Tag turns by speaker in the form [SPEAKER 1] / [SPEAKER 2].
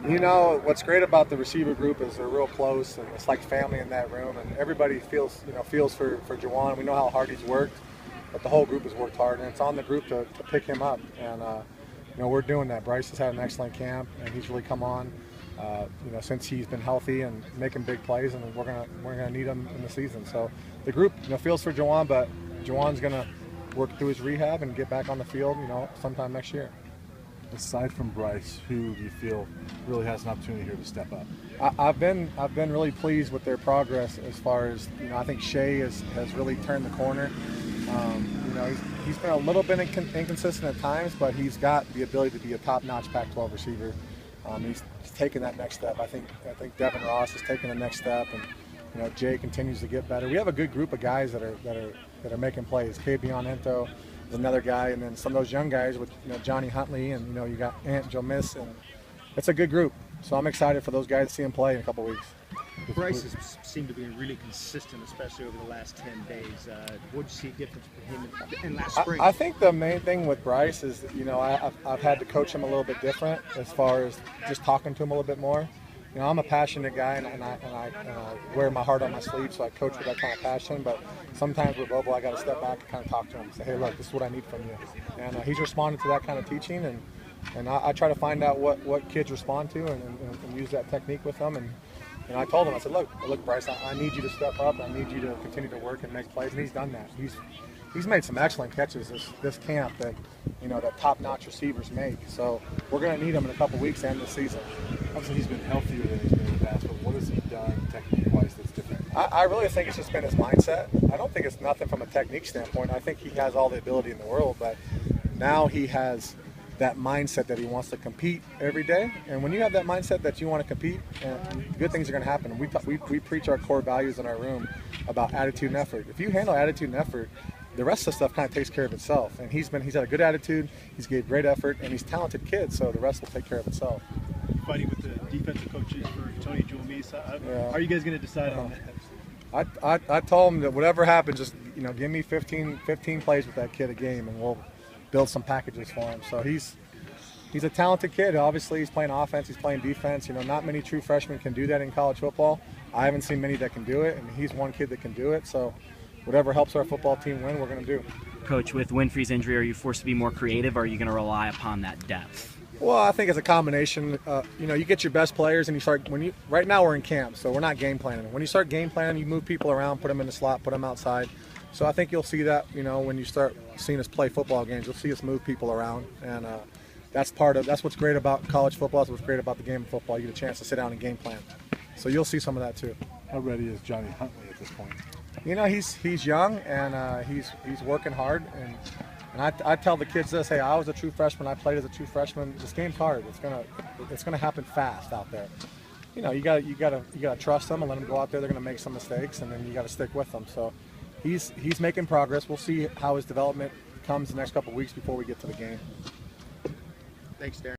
[SPEAKER 1] You know, what's great about the receiver group is they're real close, and it's like family in that room, and everybody feels for Juwann. We know how hard he's worked, but the whole group has worked hard, and it's on the group to pick him up. And we're doing that. Bryce has had an excellent camp, and he's really come on. Since he's been healthy and making big plays, and we're gonna need him in the season. So the group, feels for Juwann, but Juwann's gonna work through his rehab and get back on the field, sometime next year.
[SPEAKER 2] Aside from Bryce, who do you feel really has an opportunity here to step up?
[SPEAKER 1] I've been really pleased with their progress as far as I think Shea has really turned the corner. He's been a little bit inconsistent at times, but he's got the ability to be a top-notch Pac-12 receiver. He's taken that next step. I think Devin Ross has taken the next step, and Jay continues to get better. We have a good group of guys that are making plays. Kabion Ento is another guy, and then some of those young guys with Johnny Huntley, and you got Ant Joe Miss, and it's a good group. So I'm excited for those guys to see him play in a couple weeks.
[SPEAKER 3] Bryce has seemed to be really consistent, especially over the last 10 days. What did you see a difference between him and last spring?
[SPEAKER 1] I think the main thing with Bryce is, I've had to coach him a little bit different as far as just talking to him a little bit more. I'm a passionate guy, and I wear my heart on my sleeve, so I coach with that kind of passion. But sometimes with Bobo, I got to step back and kind of talk to him and say, hey, look, this is what I need from you. And he's responded to that kind of teaching, and I try to find out what kids respond to and use that technique with them. And I told him, I said, look, Bryce, I need you to step up. I need you to continue to work and make plays. And he's done that. He's made some excellent catches this camp that that top-notch receivers make. So we're going to need him in a couple weeks and this season.
[SPEAKER 2] Obviously, he's been healthier than he's been in the past, but what has he done technique-wise that's different?
[SPEAKER 1] I really think it's just been his mindset. I don't think it's nothing from a technique standpoint. I think he has all the ability in the world, but now he has that mindset that he wants to compete every day. And when you have that mindset that you want to compete, good things are going to happen. We preach our core values in our room about attitude and effort. If you handle attitude and effort, the rest of the stuff kind of takes care of itself. And he's had a good attitude, he's gave great effort, and he's a talented kid, so the rest will take care of itself.
[SPEAKER 4] Fighting with the defensive coaches for Tony Juwann. How are you guys going to decide on that?
[SPEAKER 1] I told him that whatever happens, just give me 15 plays with that kid a game, and we'll build some packages for him. So he's a talented kid. Obviously, he's playing offense, he's playing defense. Not many true freshmen can do that in college football. I haven't seen many that can do it, and he's one kid that can do it. So whatever helps our football team win, we're going to do.
[SPEAKER 5] Coach, with Winfree's injury, are you forced to be more creative, or are you going to rely upon that depth?
[SPEAKER 1] Well, I think it's a combination. You get your best players, and right now we're in camp, so we're not game planning. When you start game planning, you move people around, put them in the slot, put them outside. So I think you'll see that, when you start seeing us play football games, you'll see us move people around, and that's what's great about college football. That's what's great about the game of football. You get a chance to sit down and game plan. So you'll see some of that too.
[SPEAKER 2] How ready is Johnny Huntley at this point?
[SPEAKER 1] He's young, and he's working hard, and I tell the kids this: hey, I was a true freshman. I played as a true freshman. This game's hard. It's gonna happen fast out there. You gotta trust them and let them go out there. They're gonna make some mistakes, and then you gotta stick with them. So he's making progress. We'll see how his development comes the next couple of weeks before we get to the game.
[SPEAKER 3] Thanks, Darrin.